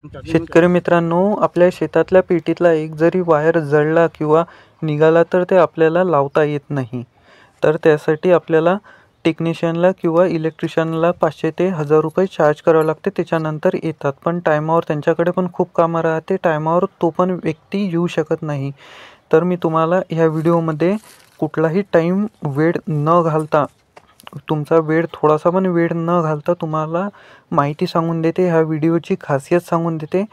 शेतकरी मित्रांनो, आपल्या शेतातल्या पेटीतला एक जरी वायर जळला किंवा निघाला तर ते आपल्याला लावता येत नाही. तर त्यासाठी आपल्याला टेक्निशियनला किंवा इलेक्ट्रिशियनला 500 ते 1000 रुपये चार्ज करावे लागते. त्याच्यानंतर येतात, पण टायमावर त्यांच्याकडे पण खूप कामं राहते. टायमावर तो पण व्यक्ती येऊ शकत नाही. तर मी तुम्हाला ह्या व्हिडिओमध्ये कुठलाही टाईम वेळ न घालता, तुमचा वेळ थोडासा पण वेळ न घालता तुम्हाला माहिती सांगून देते. ह्या व्हिडिओची खासियत सांगून देते.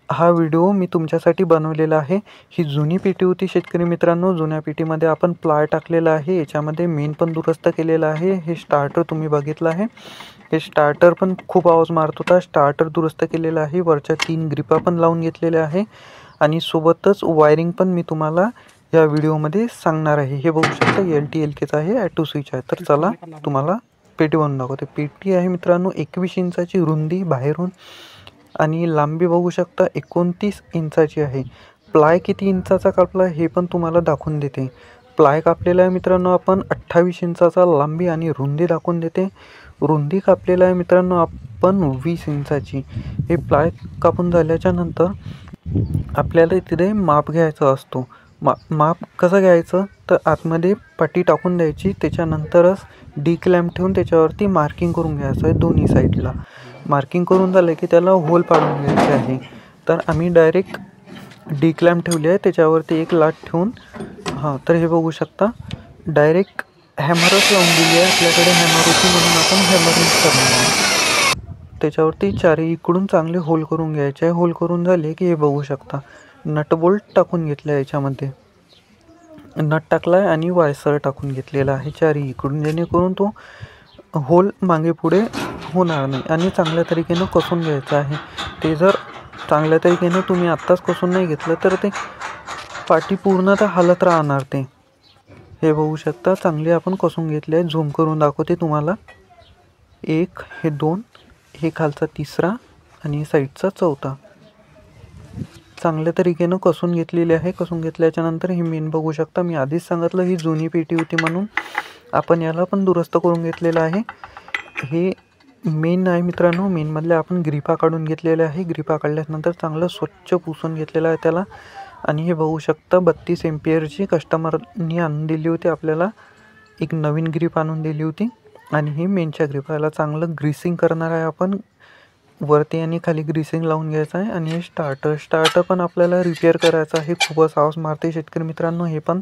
हा व्हिडिओ मी तुमच्यासाठी बनवलेला आहे. ही जुनी पेटी होती शेतकरी मित्रांनो. जुन्या पेटीमध्ये आपण प्लाय टाकलेला आहे. याच्यामध्ये मेन पण दुरुस्त केलेला आहे. हे स्टार्टर तुम्ही बघितलं आहे. हे स्टार्टर पण खूप आवाज मारत होता. स्टार्टर दुरुस्त केलेला आहे. वरच्या 3 ग्रिपा पण लावून घेतलेल्या आहे आणि सोबतच वायरिंग पण मी तुम्हाला या व्हिडिओमध्ये सांगणार आहे. हे बघू शकता LTLKचा आहे, ऑटो स्विच आहे. तर चला तुम्हाला पेटी बनवून दाखवते. पेटी आहे मित्रांनो 21 इंचाची रुंदी बाहेरून आणि लांबी बघू शकता 29 इंचाची आहे. प्लाय किती इंचाचा कापला हे पण तुम्हाला दाखवून देते. प्लाय कापलेला आहे मित्रांनो आपण 28 इंचाचा लांबी आणि रुंदी दाखवून देते. रुंदी कापलेला आहे मित्रांनो आपण 20 इंचाची. हे प्लाय कापून झाल्याच्या नंतर आपल्याला तिथे माप घ्यायचा असतो. माप कसं घ्यायचं तर आतमध्ये पट्टी टाकून द्यायची. त्याच्यानंतरच डी क्लॅम्प ठेवून त्याच्यावरती मार्किंग करून घ्यायचं आहे. दोन्ही साईडला मार्किंग करून झालं की त्याला होल पाडून घ्यायचे आहे. तर आम्ही डायरेक्ट डी क्लॅम्प ठेवली आहे, त्याच्यावरती एक लाट ठेवून तर हे बघू शकता डायरेक्ट हॅमरच लावून दिली आहे. आपल्याकडे हॅमर होती म्हणून आपण हॅमरच करणार आहे. त्याच्यावरती चारही इकडून चांगले होल करून घ्यायचे आहे. होल करून झाले की हे बघू शकता नट बोल्ट टाकून घेतलं आहे. याच्यामध्ये नट टाकला आहे आणि वायसर टाकून घेतलेला आहे चारही इकडून, जेणेकरून तो होल मागे पुढे होणार नाही आणि चांगल्या तरीकेनं कसून घ्यायचं आहे. ते जर चांगल्या तरीकेनं तुम्ही आत्ताच कसून नाही घेतलं तर ते पाटी पूर्णतः हालत राहणार. ते हे बघू शकता चांगले आपण कसून घेतले आहे. झूम करून दाखवते तुम्हाला. 1, हे 2, हे खालचा 3रा आणि साईडचा 4था चांगल्या तरीकेनं कसून घेतलेले आहे. कसून घेतल्याच्या नंतर हे मेन बघू शकता. मी आधीच सांगितलं ही जुनी पेटी होती म्हणून आपण याला पण दुरुस्त करून घेतलेलं आहे. हे मेन आहे मित्रांनो. मेनमधल्या आपण ग्रिपा काढून घेतलेल्या आहे. ग्रिपा काढल्यानंतर चांगलं स्वच्छ पुसून घेतलेलं आहे त्याला. आणि हे बघू शकता 32 एम्पियरची कस्टमरनी आणून दिली होती आपल्याला. एक नवीन ग्रिप आणून दिली होती आणि हे मेनच्या ग्रिपाला चांगलं ग्रीसिंग करणार आहे आपण. वरती आणि खाली ग्रीसिंग लावून घ्यायचं आहे. आणि हे स्टार्टर पण आपल्याला रिपेअर करायचं आहे. खूपच आवाज मारते शेतकरी मित्रांनो हे पण.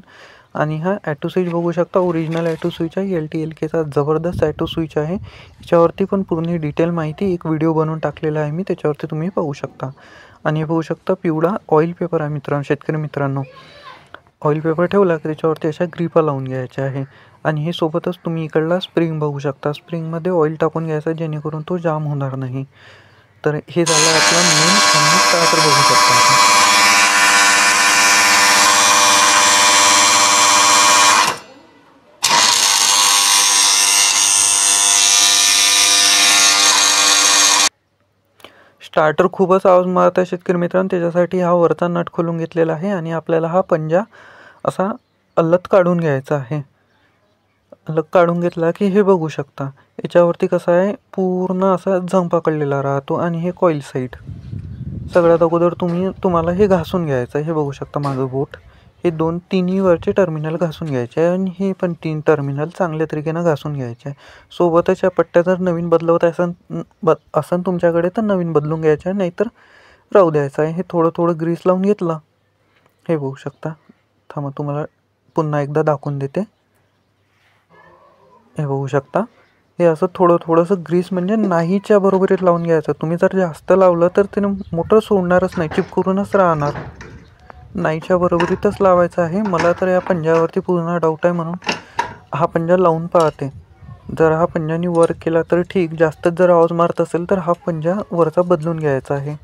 आणि हा ॲटो स्विच बघू शकता, ओरिजिनल ॲटो स्विच आहे. LTLKचा जबरदस्त ॲटो स्विच आहे. याच्यावरती पण पूर्ण डिटेल माहिती एक व्हिडिओ बनवून टाकलेला आहे मी, त्याच्यावरती तुम्ही पाहू शकता. आणि हे बघू शकता पिवळा ऑइल पेपर आहे मित्रांनो. शेतकरी मित्रांनो ऑइल पेपर ठेवला की त्याच्यावरती अशा ग्रिपा लावून घ्यायच्या आहे. आणि हे सोबतच तुम्ही इकडला स्प्रिंग बघू शकता. स्प्रिंगमध्ये ऑइल टाकून घ्यायचा जेणेकरून तो जाम होणार नाही. तर हे झालं आपला मेन आणि स्टार्टर बघू शकता आपण. स्टार्टर खूपच आवाज मारत आहे शेतकरी मित्रांनो. त्याच्यासाठी हा वरचा नट खोलून घेतलेला आहे आणि आपल्याला हा पंजा असा अलग काढून घ्यायचा आहे. अलग काढून घेतला की हे बघू शकता याच्यावरती कसं आहे पूर्ण असा जंग पकडलेला राहतो. आणि हे कॉईल साईड सगळ्यात अगोदर तुम्हाला हे घासून घ्यायचं आहे. हे बघू शकता माझं बोट. हे 2-3 वरचे टर्मिनल घासून घ्यायचे आहे आणि हे पण 3 टर्मिनल चांगल्या तरीकेनं घासून घ्यायचे आहे. सोबतच या पट्ट्या जर नवीन बदलवत असन तुमच्याकडे तर नवीन बदलून घ्यायचं आहे, नाहीतर राहू द्यायचं आहे. हे थोडं ग्रीस लावून घेतलं. हे बघू शकता. थांबा तुम्हाला पुन्हा एकदा दाखवून देते. हे बघू शकता हे असं थोडंसं ग्रीस म्हणजे नाहीच्या बरोबरीत लावून घ्यायचं. तुम्ही जर जास्त लावलं तर ते मोटर सोडणारच नाही, चिपकूनच राहणार. नाहीच्या बरोबरीतच लावायचं आहे. मला तर या पंजावरती पूर्ण डाऊट आहे म्हणून हा पंजा लावून पाहते. जर हा पंजानी वर केला तर ठीक, जास्तच जर आवाज मारत असेल तर हा पंजा वरचा बदलून घ्यायचा आहे.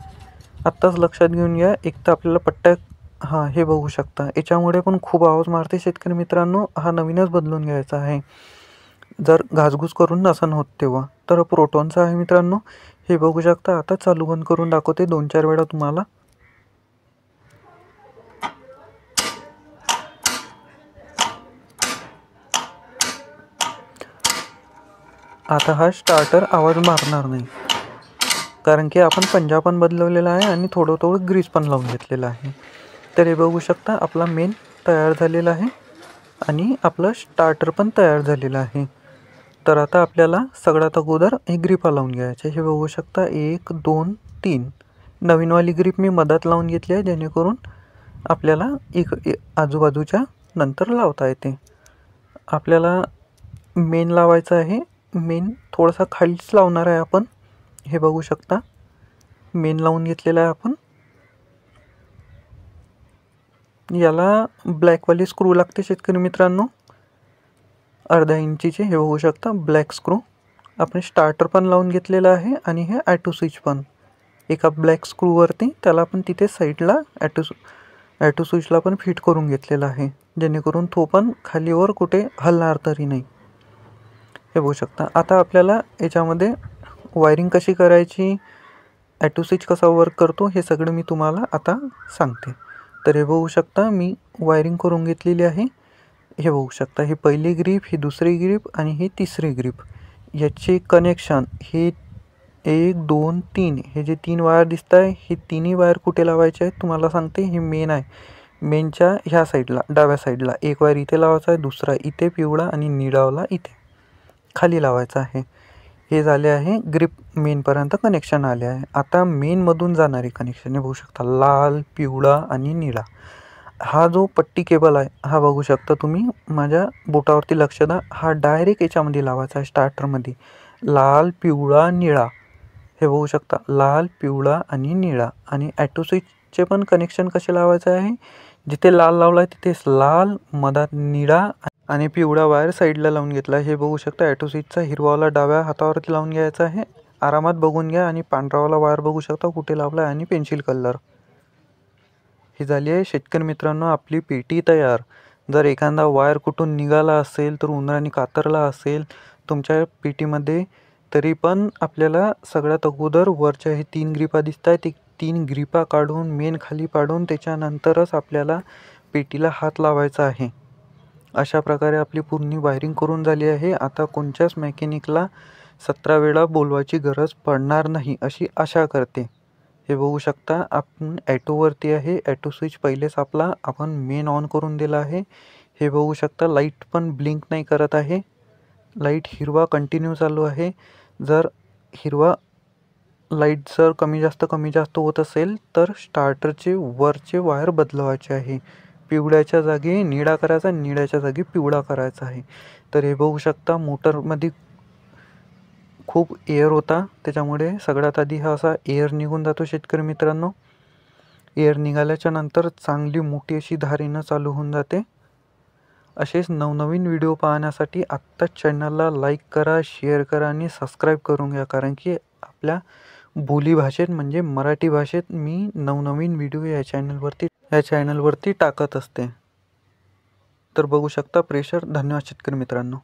आत्ताच लक्षात घेऊन घ्या. एक तर आपल्याला पट्ट्या हे बघू शकता याच्यामुळे पण खूप आवाज मारते शेतकरी मित्रांनो. हा नवीनच बदलून घ्यायचा आहे जर घासघूस करून नसन होत तेव्हा. तर प्रोटॉनचा आहे मित्रांनो. हे बघू शकता. आता चालू बंद करून दाखवते 2-4 वेळा तुम्हाला. आता हा स्टार्टर आवाज मारणार नाही. कारण की आपण पंजा पण बदलवलेला आहे आणि थोडं थोडं ग्रीस पण लावून घेतलेलं आहे. तर हे बघू शकता आपला मेन तयार झालेला आहे आणि आपलं स्टार्टर पण तयार झालेलं आहे. तर आता आपल्याला सगळ्यात अगोदर हे ग्रिपा लावून घ्यायचे. हे बघू शकता 1 2 3 नवीनवाली ग्रीप मी मधात लावून घेतली आहे, जेणेकरून आपल्याला आजूबाजूच्या नंतर लावता येते. आपल्याला मेन लावायचं आहे. मेन थोडासा खालीच लावणार आहे आपण. हे बघू शकता मेन लावून घेतलेला आहे आपण. याला ब्लॅकवाली स्क्रू लागते शेतकरी मित्रांनो, अर्धा इंचीचे. हे बघू शकता ब्लॅक स्क्रू. आपण स्टार्टर पण लावून घेतलेलं आहे आणि हे ॲटो स्विच पण एका ब्लॅक स्क्रूवरती त्याला आपण तिथे साईडला ॲटो स्विचला पण फिट करून घेतलेला आहे, जेणेकरून तो पण खालीवर कुठे हलणार तरी नाही. हे बघू शकता. आता आपल्याला याच्यामध्ये वायरिंग कशी करायची, ॲटो स्विच कसा वर्क करतो, हे सगळं मी तुम्हाला आता सांगते. तर हे बघू शकता मी वायरिंग करून घेतलेली आहे. हे बघू शकता ही पहिली ग्रीप, ही दुसरी ग्रीप आणि ही तिसरी ग्रीप. याचे कनेक्शन हे 1 2 3 हे जे 3 वायर दिसत आहे, हे तिन्ही वायर कुठे लावायचे आहेत तुम्हाला सांगते. हे मेन आहे. मेनच्या ह्या साईडला डाव्या साईडला एक वायर इथे लावायचा आहे, दुसरा इथे पिवळा आणि निळावाला इथे खाली लावायचा आहे. हे झाले आहे ग्रीप मेनपर्यंत कनेक्शन आले आहे. आता मेनमधून जाणारे कनेक्शन हे बघू शकता लाल, पिवळा आणि निळा. हा जो पट्टी केबल आहे हा बघू शकता तुम्ही, माझ्या बोटावरती लक्ष द्या. हा डायरेक्ट याच्यामध्ये लावायचा आहे स्टार्टरमध्ये. लाल, पिवळा, निळा. हे बघू शकता लाल, पिवळा आणि निळा. आणि ॲटो स्विचचे पण कनेक्शन कसे लावायचे आहे, जिथे लाल लावला आहे तिथेच लाल, मधात निळा आणि पिवळा वायर साईडला लावून घेतला. हे बघू शकता ॲटो स्विचचा हिरवावाला डाव्या हातावरती लावून घ्यायचा आहे. आरामात बघून घ्या. आणि पांढरावाला वायर बघू शकता कुठे लावला आहे आणि पेन्सिल कलर. ही झाली आहे शेतकरी मित्रांनो आपली पेटी तयार. जर एखादा वायर कुठून निघाला असेल, तर उंदराने कातरला असेल तुमच्या पेटीमध्ये, तरी पण आपल्याला सगळ्यात अगोदर वरच्या हे 3 ग्रिपा दिसत आहेत, ते 3 ग्रिपा काढून मेन खाली पाडून त्याच्यानंतरच आपल्याला पेटीला हात लावायचा आहे. अशा प्रकारे आपली पूर्ण वायरिंग करून झाली आहे. आता कोणत्याच मेकॅनिकला 17 वेळा बोलवायची गरज पडणार नाही अशी आशा करते. हे बघू शकता आपण ॲटोवरती आहे. ॲटो स्विच पहिलेच आपण मेन ऑन करून दिला आहे. हे बघू शकता लाईट पण ब्लिंक नाही करत आहे. लाईट हिरवा कंटिन्यू चालू आहे. जर हिरवा लाईट जर कमी जास्त होत असेल, तर स्टार्टरचे वरचे वायर बदलवायचे आहे. पिवळ्याच्या जागी निळा करायचा, निळ्याच्या जागी पिवळा करायचा आहे. तर हे बघू शकता मोटरमध्ये खूप एअर होता, त्याच्यामुळे सगळ्यात आधी हा असा एअर निघून जातो शेतकरी मित्रांनो. एअर निघाल्याच्या नंतर चांगली मोठी अशी धार येणं चालू होऊन जाते. असेच नवनवीन व्हिडिओ पाहण्यासाठी आत्ताच चॅनलला लाईक करा, शेअर करा आणि सबस्क्राईब करून घ्या, कारण की आपल्या बोलीभाषेत म्हणजे मराठी भाषेत मी नवनवीन व्हिडिओ या चॅनलवरती टाकत असते. तर बघू शकता प्रेशर. धन्यवाद शेतकरी मित्रांनो.